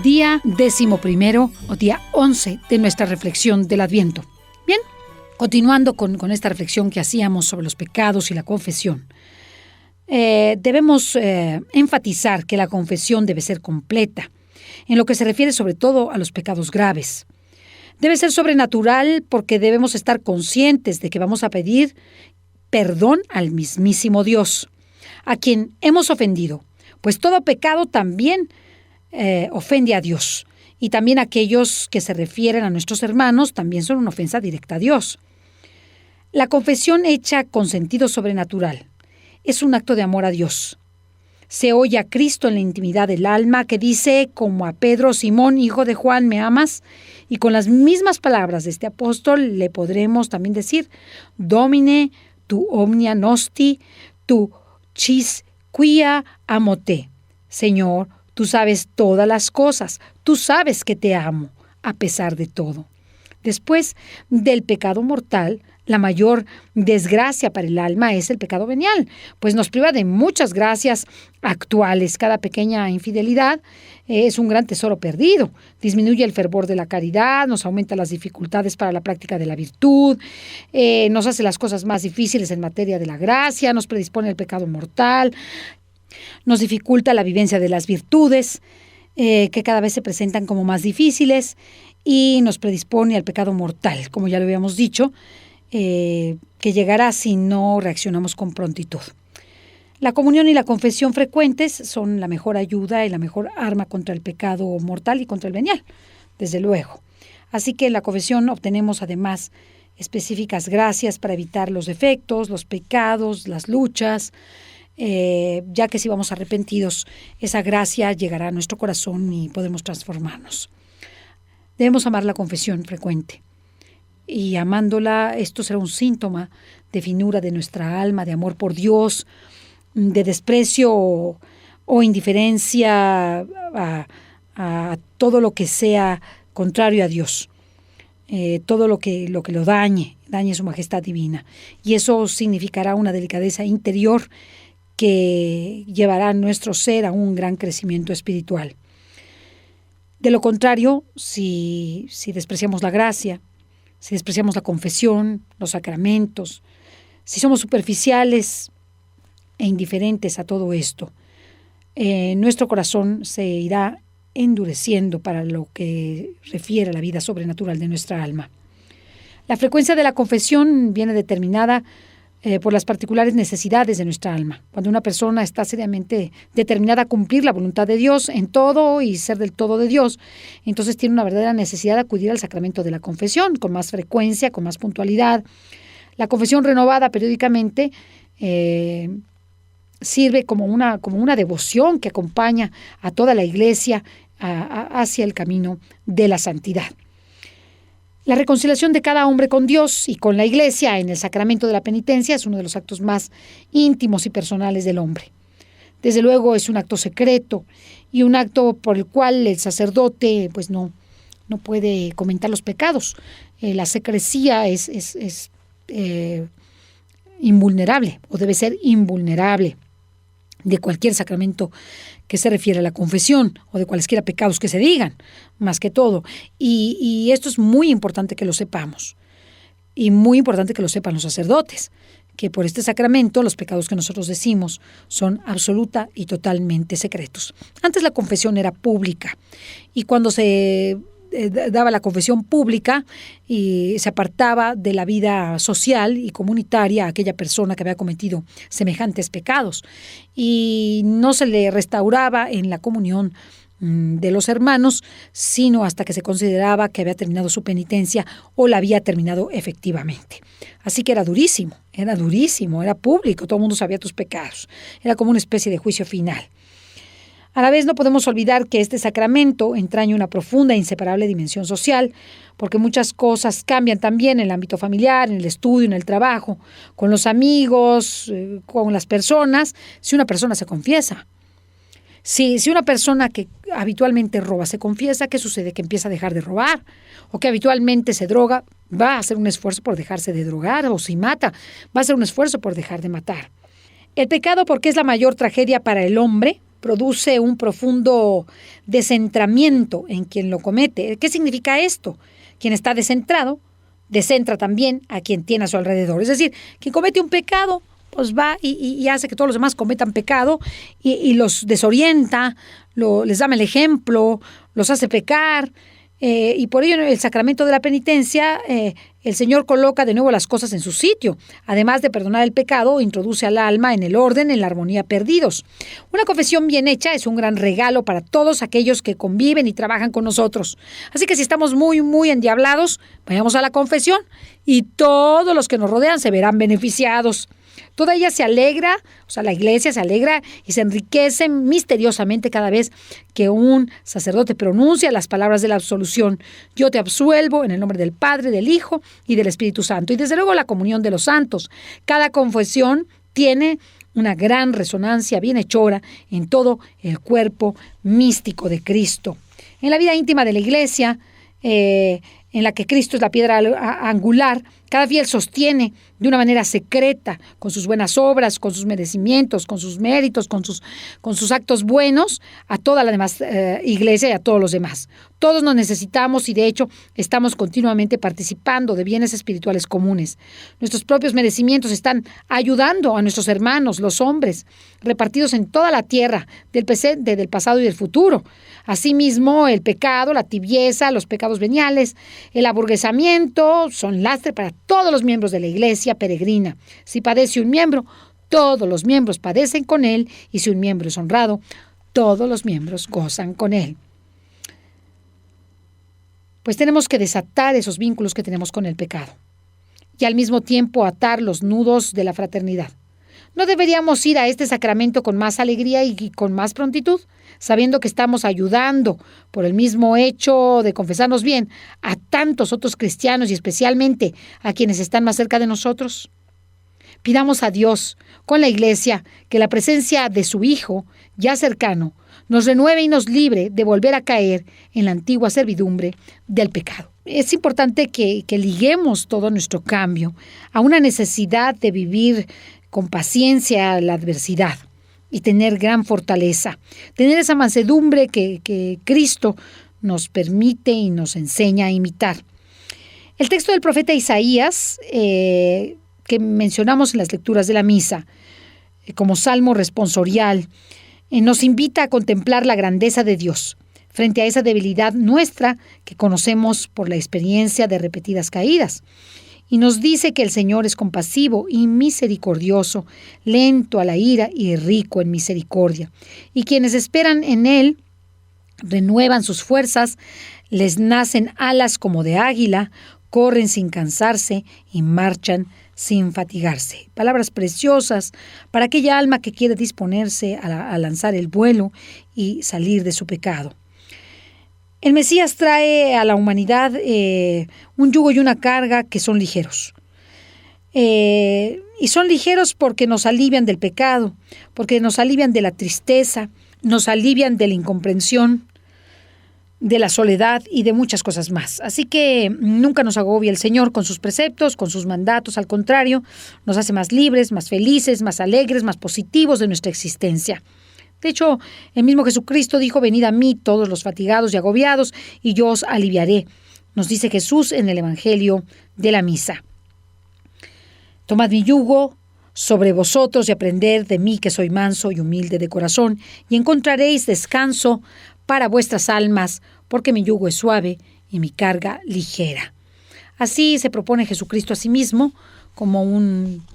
día 11 o día 11 de nuestra reflexión del Adviento. Bien, continuando con esta reflexión que hacíamos sobre los pecados y la confesión, debemos enfatizar que la confesión debe ser completa, en lo que se refiere sobre todo a los pecados graves. Debe ser sobrenatural porque debemos estar conscientes de que vamos a pedir perdón al mismísimo Dios, a quien hemos ofendido, pues todo pecado también ofende a Dios, y también aquellos que se refieren a nuestros hermanos también son una ofensa directa a Dios. La confesión hecha con sentido sobrenatural es un acto de amor a Dios. Se oye a Cristo en la intimidad del alma que dice, como a Pedro: Simón, hijo de Juan, ¿me amas? Y con las mismas palabras de este apóstol le podremos también decir: Domine, tu omnia nosti, tu chis quia amo te. Señor, tú sabes todas las cosas, tú sabes que te amo, a pesar de todo. Después del pecado mortal, la mayor desgracia para el alma es el pecado venial, pues nos priva de muchas gracias actuales. Cada pequeña infidelidad es un gran tesoro perdido. Disminuye el fervor de la caridad, nos aumenta las dificultades para la práctica de la virtud, nos hace las cosas más difíciles en materia de la gracia, nos predispone al pecado mortal, nos dificulta la vivencia de las virtudes, que cada vez se presentan como más difíciles, y nos predispone al pecado mortal, como ya lo habíamos dicho, que llegará si no reaccionamos con prontitud. La comunión y la confesión frecuentes son la mejor ayuda y la mejor arma contra el pecado mortal y contra el venial, desde luego. Así que en la confesión obtenemos además específicas gracias para evitar los defectos, los pecados, las luchas, ya que si vamos arrepentidos, esa gracia llegará a nuestro corazón y podemos transformarnos. Debemos amar la confesión frecuente. Y amándola, esto será un síntoma de finura de nuestra alma, de amor por Dios, de desprecio o indiferencia a todo lo que sea contrario a Dios, todo lo que lo dañe su majestad divina. Y eso significará una delicadeza interior que llevará a nuestro ser a un gran crecimiento espiritual. De lo contrario, si despreciamos la gracia, si despreciamos la confesión, los sacramentos, si somos superficiales e indiferentes a todo esto, nuestro corazón se irá endureciendo para lo que refiere a la vida sobrenatural de nuestra alma. La frecuencia de la confesión viene determinada por las particulares necesidades de nuestra alma. Cuando una persona está seriamente determinada a cumplir la voluntad de Dios en todo y ser del todo de Dios, entonces tiene una verdadera necesidad de acudir al sacramento de la confesión con más frecuencia, con más puntualidad. La confesión renovada periódicamente sirve como una devoción que acompaña a toda la Iglesia hacia el camino de la santidad. La reconciliación de cada hombre con Dios y con la Iglesia en el sacramento de la penitencia es uno de los actos más íntimos y personales del hombre. Desde luego es un acto secreto y un acto por el cual el sacerdote pues no puede comentar los pecados. La secrecía es invulnerable o debe ser invulnerable de cualquier sacramento que se refiere a la confesión o de cualesquiera pecados que se digan, más que todo. Y esto es muy importante que lo sepamos. Y muy importante que lo sepan los sacerdotes, que por este sacramento los pecados que nosotros decimos son absoluta y totalmente secretos. Antes la confesión era pública y cuando se daba la confesión pública y se apartaba de la vida social y comunitaria a aquella persona que había cometido semejantes pecados y no se le restauraba en la comunión de los hermanos, sino hasta que se consideraba que había terminado su penitencia o la había terminado efectivamente. Así que era durísimo, era público, todo el mundo sabía tus pecados, era como una especie de juicio final. A la vez no podemos olvidar que este sacramento entraña una profunda e inseparable dimensión social, porque muchas cosas cambian también en el ámbito familiar, en el estudio, en el trabajo, con los amigos, con las personas, si una persona se confiesa. Si una persona que habitualmente roba se confiesa, ¿qué sucede? Que empieza a dejar de robar, o que habitualmente se droga, va a hacer un esfuerzo por dejarse de drogar, o si mata, va a hacer un esfuerzo por dejar de matar. El pecado, porque es la mayor tragedia para el hombre, produce un profundo descentramiento en quien lo comete. ¿Qué significa esto? Quien está descentrado, descentra también a quien tiene a su alrededor. Es decir, quien comete un pecado, pues va y hace que todos los demás cometan pecado y los desorienta, les da mal ejemplo, los hace pecar. Y por ello en el sacramento de la penitencia el Señor coloca de nuevo las cosas en su sitio. Además de perdonar el pecado, introduce al alma en el orden, en la armonía perdidos. Una confesión bien hecha es un gran regalo para todos aquellos que conviven y trabajan con nosotros. Así que si estamos muy, muy endiablados, vayamos a la confesión y todos los que nos rodean se verán beneficiados. Toda ella se alegra, o sea, la iglesia se alegra y se enriquece misteriosamente cada vez que un sacerdote pronuncia las palabras de la absolución. Yo te absuelvo en el nombre del Padre, del Hijo y del Espíritu Santo. Y desde luego la comunión de los santos. Cada confesión tiene una gran resonancia bienhechora en todo el cuerpo místico de Cristo. En la vida íntima de la iglesia, en la que Cristo es la piedra angular, cada fiel sostiene de una manera secreta, con sus buenas obras, con sus merecimientos, con sus méritos, con sus actos buenos, a toda la demás iglesia y a todos los demás. Todos nos necesitamos y de hecho estamos continuamente participando de bienes espirituales comunes. Nuestros propios merecimientos están ayudando a nuestros hermanos, los hombres, repartidos en toda la tierra, del presente, del pasado y del futuro. Asimismo, el pecado, la tibieza, los pecados veniales, el aburguesamiento son lastre para todos los miembros de la iglesia peregrina. Si padece un miembro, todos los miembros padecen con él, y si un miembro es honrado, todos los miembros gozan con él. Pues tenemos que desatar esos vínculos que tenemos con el pecado y al mismo tiempo atar los nudos de la fraternidad. ¿No deberíamos ir a este sacramento con más alegría y con más prontitud, sabiendo que estamos ayudando, por el mismo hecho de confesarnos bien, a tantos otros cristianos y especialmente a quienes están más cerca de nosotros? Pidamos a Dios, con la Iglesia, que la presencia de su Hijo, ya cercano, nos renueve y nos libre de volver a caer en la antigua servidumbre del pecado. Es importante que liguemos todo nuestro cambio a una necesidad de vivir con paciencia la adversidad y tener gran fortaleza, tener esa mansedumbre que Cristo nos permite y nos enseña a imitar. El texto del profeta Isaías, que mencionamos en las lecturas de la misa, como salmo responsorial, nos invita a contemplar la grandeza de Dios frente a esa debilidad nuestra que conocemos por la experiencia de repetidas caídas. Y nos dice que el Señor es compasivo y misericordioso, lento a la ira y rico en misericordia. Y quienes esperan en Él renuevan sus fuerzas, les nacen alas como de águila, corren sin cansarse y marchan sin fatigarse. Palabras preciosas para aquella alma que quiere disponerse a lanzar el vuelo y salir de su pecado. El Mesías trae a la humanidad un yugo y una carga que son ligeros. Y son ligeros porque nos alivian del pecado, porque nos alivian de la tristeza, nos alivian de la incomprensión, de la soledad y de muchas cosas más. Así que nunca nos agobia el Señor con sus preceptos, con sus mandatos. Al contrario, nos hace más libres, más felices, más alegres, más positivos de nuestra existencia. De hecho, el mismo Jesucristo dijo: venid a mí todos los fatigados y agobiados, y yo os aliviaré. Nos dice Jesús en el Evangelio de la Misa. Tomad mi yugo sobre vosotros y aprended de mí, que soy manso y humilde de corazón, y encontraréis descanso para vuestras almas, porque mi yugo es suave y mi carga ligera. Así se propone Jesucristo a sí mismo como un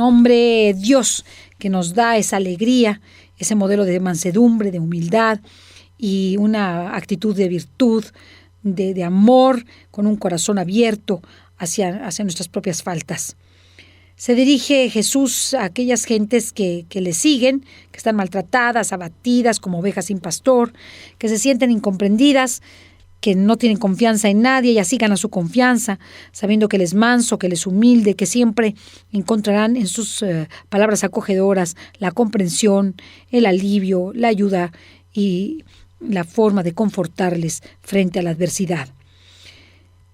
hombre Dios que nos da esa alegría, ese modelo de mansedumbre, de humildad y una actitud de virtud, de amor, con un corazón abierto hacia nuestras propias faltas. Se dirige Jesús a aquellas gentes que le siguen, que están maltratadas, abatidas, como ovejas sin pastor, que se sienten incomprendidas, que no tienen confianza en nadie y así gana su confianza, sabiendo que Él es manso, que Él es humilde, que siempre encontrarán en sus palabras acogedoras la comprensión, el alivio, la ayuda y la forma de confortarles frente a la adversidad.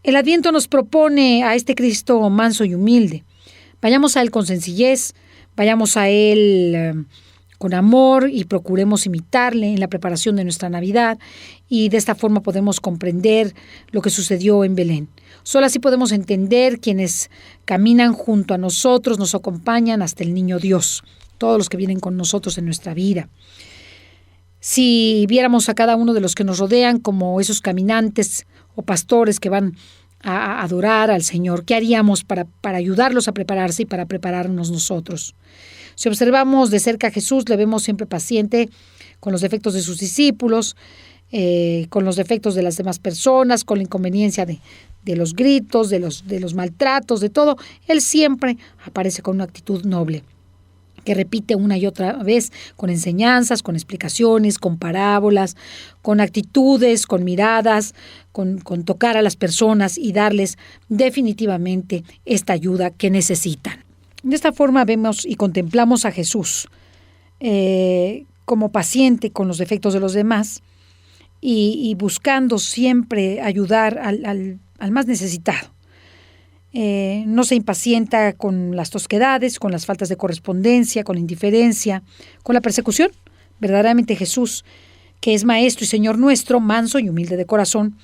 El Adviento nos propone a este Cristo manso y humilde. Vayamos a Él con sencillez, vayamos a Él con amor y procuremos imitarle en la preparación de nuestra Navidad, y de esta forma podemos comprender lo que sucedió en Belén. Solo así podemos entender quienes caminan junto a nosotros, nos acompañan hasta el niño Dios, todos los que vienen con nosotros en nuestra vida. Si viéramos a cada uno de los que nos rodean como esos caminantes o pastores que van a adorar al Señor, ¿qué haríamos para ayudarlos a prepararse y para prepararnos nosotros? Si observamos de cerca a Jesús, le vemos siempre paciente con los defectos de sus discípulos, con los defectos de las demás personas, con la inconveniencia de los gritos, de los maltratos, de todo. Él siempre aparece con una actitud noble, que repite una y otra vez con enseñanzas, con explicaciones, con parábolas, con actitudes, con miradas, con tocar a las personas y darles definitivamente esta ayuda que necesitan. De esta forma vemos y contemplamos a Jesús como paciente con los defectos de los demás y buscando siempre ayudar al más necesitado. No se impacienta con las tosquedades, con las faltas de correspondencia, con la indiferencia, con la persecución. Verdaderamente Jesús, que es Maestro y Señor nuestro, manso y humilde de corazón,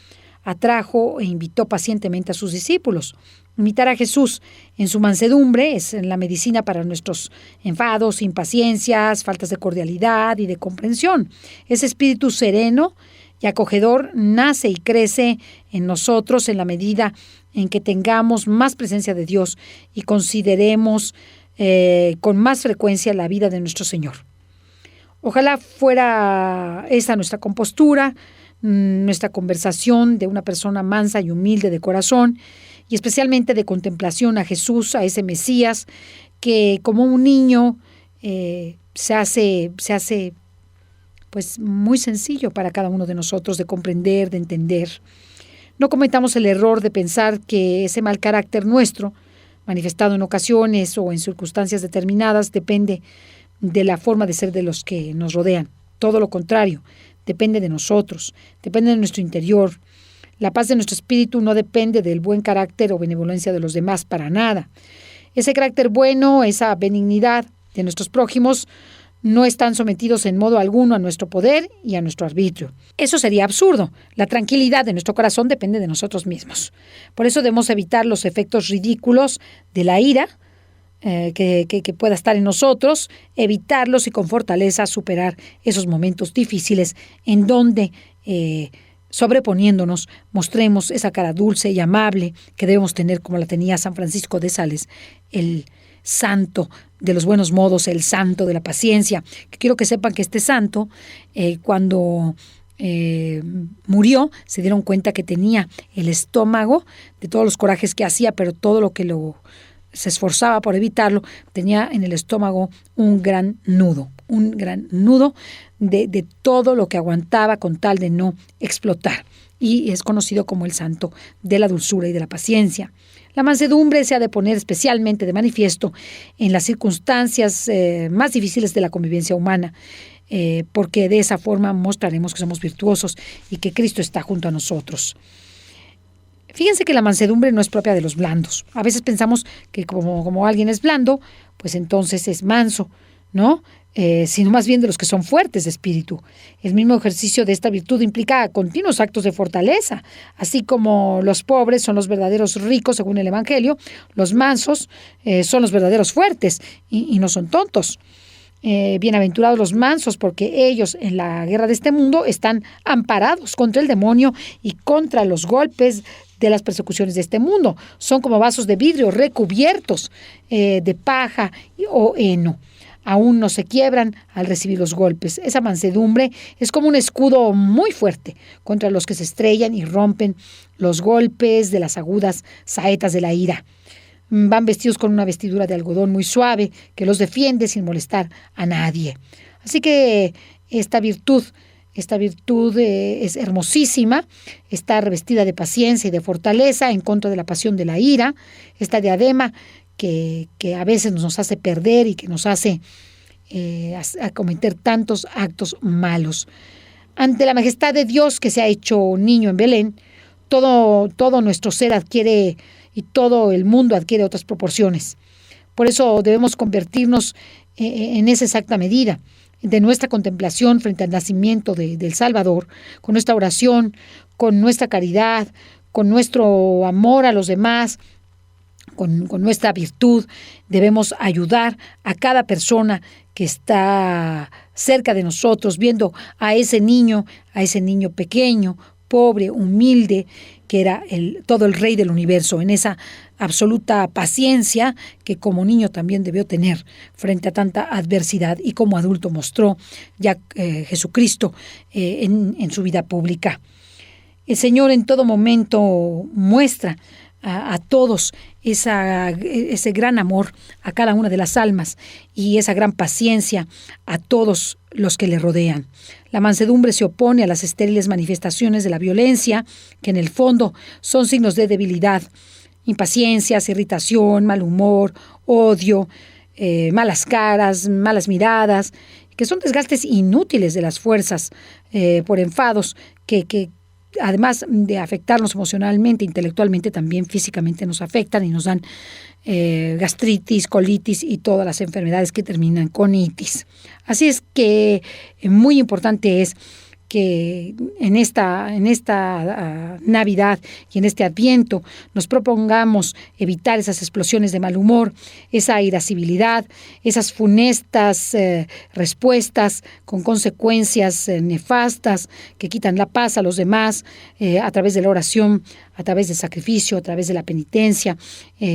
atrajo e invitó pacientemente a sus discípulos. Imitar a Jesús en su mansedumbre es la medicina para nuestros enfados, impaciencias, faltas de cordialidad y de comprensión. Ese espíritu sereno y acogedor nace y crece en nosotros en la medida en que tengamos más presencia de Dios y consideremos con más frecuencia la vida de nuestro Señor. Ojalá fuera esa nuestra compostura, nuestra conversación de una persona mansa y humilde de corazón, y especialmente de contemplación a Jesús, a ese Mesías, que como un niño se hace pues muy sencillo para cada uno de nosotros de comprender, de entender. No cometamos el error de pensar que ese mal carácter nuestro, manifestado en ocasiones o en circunstancias determinadas, depende de la forma de ser de los que nos rodean. Todo lo contrario, depende de nosotros, depende de nuestro interior. La paz de nuestro espíritu no depende del buen carácter o benevolencia de los demás para nada. Ese carácter bueno, esa benignidad de nuestros prójimos no están sometidos en modo alguno a nuestro poder y a nuestro arbitrio. Eso sería absurdo. La tranquilidad de nuestro corazón depende de nosotros mismos. Por eso debemos evitar los efectos ridículos de la ira que pueda estar en nosotros, evitarlos y con fortaleza superar esos momentos difíciles en donde sobreponiéndonos, mostremos esa cara dulce y amable que debemos tener como la tenía San Francisco de Sales, el santo de los buenos modos, el santo de la paciencia. Que quiero que sepan que este santo, cuando murió, se dieron cuenta que tenía el estómago de todos los corajes que hacía, pero todo lo que se esforzaba por evitarlo, tenía en el estómago un gran nudo de todo lo que aguantaba con tal de no explotar. Y es conocido como el santo de la dulzura y de la paciencia. La mansedumbre se ha de poner especialmente de manifiesto en las circunstancias más difíciles de la convivencia humana, porque de esa forma mostraremos que somos virtuosos y que Cristo está junto a nosotros. Fíjense que la mansedumbre no es propia de los blandos. A veces pensamos que como alguien es blando, pues entonces es manso, ¿no? Sino más bien de los que son fuertes de espíritu. El mismo ejercicio de esta virtud implica continuos actos de fortaleza. Así como los pobres son los verdaderos ricos según el Evangelio, los mansos son los verdaderos fuertes y no son tontos. Bienaventurados los mansos, porque ellos en la guerra de este mundo están amparados contra el demonio y contra los golpes de las persecuciones de este mundo. Son como vasos de vidrio recubiertos de paja o heno. Aún no se quiebran al recibir los golpes. Esa mansedumbre es como un escudo muy fuerte contra los que se estrellan y rompen los golpes de las agudas saetas de la ira. Van vestidos con una vestidura de algodón muy suave que los defiende sin molestar a nadie. Así que esta virtud es hermosísima, está revestida de paciencia y de fortaleza en contra de la pasión de la ira, esta diadema que a veces nos hace perder y que nos hace a cometer tantos actos malos. Ante la majestad de Dios que se ha hecho niño en Belén, todo nuestro ser adquiere y todo el mundo adquiere otras proporciones. Por eso debemos convertirnos en esa exacta medida. de nuestra contemplación frente al nacimiento del Salvador, con nuestra oración, con nuestra caridad, con nuestro amor a los demás, con nuestra virtud, debemos ayudar a cada persona que está cerca de nosotros, viendo a ese niño pequeño, pobre, humilde, que era todo el rey del universo, en esa absoluta paciencia que como niño también debió tener frente a tanta adversidad y como adulto mostró ya Jesucristo en su vida pública. El Señor en todo momento muestra a todos ese gran amor a cada una de las almas y esa gran paciencia a todos los que le rodean. La mansedumbre se opone a las estériles manifestaciones de la violencia, que en el fondo son signos de debilidad, impaciencias, irritación, mal humor, odio, malas caras, malas miradas, que son desgastes inútiles de las fuerzas por enfados que además de afectarnos emocionalmente, intelectualmente, también físicamente nos afectan y nos dan gastritis, colitis y todas las enfermedades que terminan con itis. Así es que muy importante es que en esta Navidad y en este Adviento nos propongamos evitar esas explosiones de mal humor, esa irascibilidad, esas funestas respuestas con consecuencias nefastas que quitan la paz a los demás a través de la oración, a través del sacrificio, a través de la penitencia,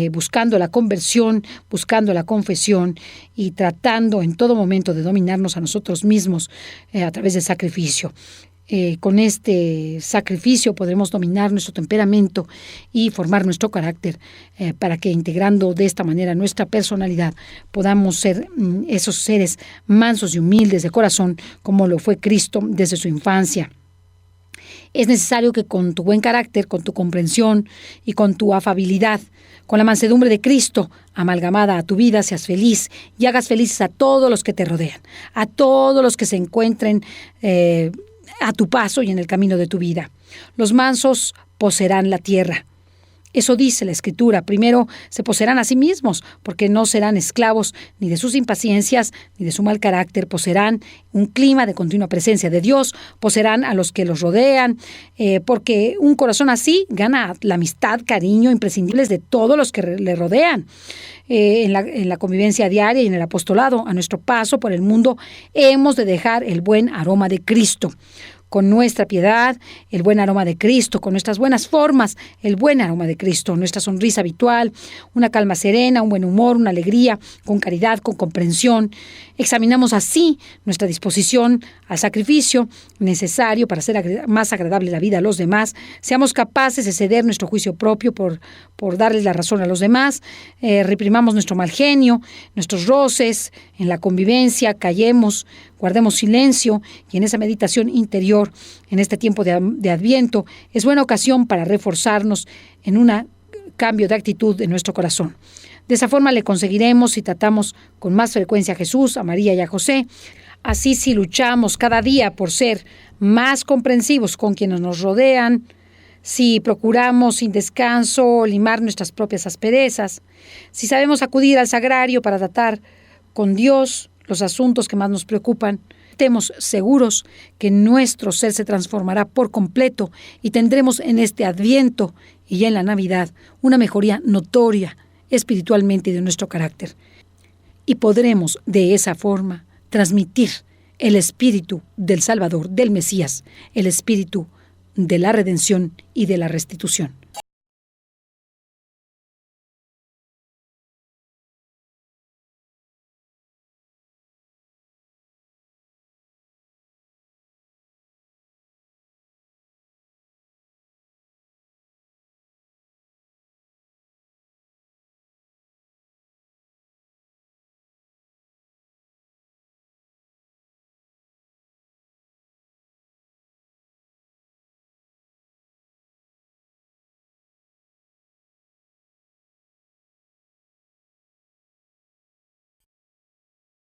buscando la conversión, buscando la confesión y tratando en todo momento de dominarnos a nosotros mismos a través del sacrificio. Con este sacrificio podremos dominar nuestro temperamento y formar nuestro carácter para que integrando de esta manera nuestra personalidad podamos ser esos seres mansos y humildes de corazón como lo fue Cristo desde su infancia. Es necesario que con tu buen carácter, con tu comprensión y con tu afabilidad, con la mansedumbre de Cristo amalgamada a tu vida, seas feliz y hagas felices a todos los que te rodean, a todos los que se encuentren a tu paso y en el camino de tu vida. Los mansos poseerán la tierra. Eso dice la Escritura. Primero se poseerán a sí mismos, porque no serán esclavos ni de sus impaciencias ni de su mal carácter. Poseerán un clima de continua presencia de Dios, poseerán a los que los rodean, porque un corazón así gana la amistad, cariño, imprescindibles de todos los que le rodean. En la convivencia diaria y en el apostolado, a nuestro paso por el mundo, hemos de dejar el buen aroma de Cristo. Con nuestra piedad, el buen aroma de Cristo, con nuestras buenas formas, el buen aroma de Cristo, nuestra sonrisa habitual, una calma serena, un buen humor, una alegría, con caridad, con comprensión. Examinamos así nuestra disposición al sacrificio necesario para hacer más agradable la vida a los demás. Seamos capaces de ceder nuestro juicio propio por darles la razón a los demás. Reprimamos nuestro mal genio, nuestros roces en la convivencia, callemos, guardemos silencio y en esa meditación interior, en este tiempo de Adviento, es buena ocasión para reforzarnos en un cambio de actitud de nuestro corazón. De esa forma le conseguiremos si tratamos con más frecuencia a Jesús, a María y a José. Así si luchamos cada día por ser más comprensivos con quienes nos rodean, si procuramos sin descanso limar nuestras propias asperezas, si sabemos acudir al sagrario para tratar con Dios los asuntos que más nos preocupan, estemos seguros que nuestro ser se transformará por completo y tendremos en este Adviento y ya en la Navidad una mejoría notoria espiritualmente de nuestro carácter. Y podremos de esa forma transmitir el espíritu del Salvador, del Mesías, el espíritu de la redención y de la restitución.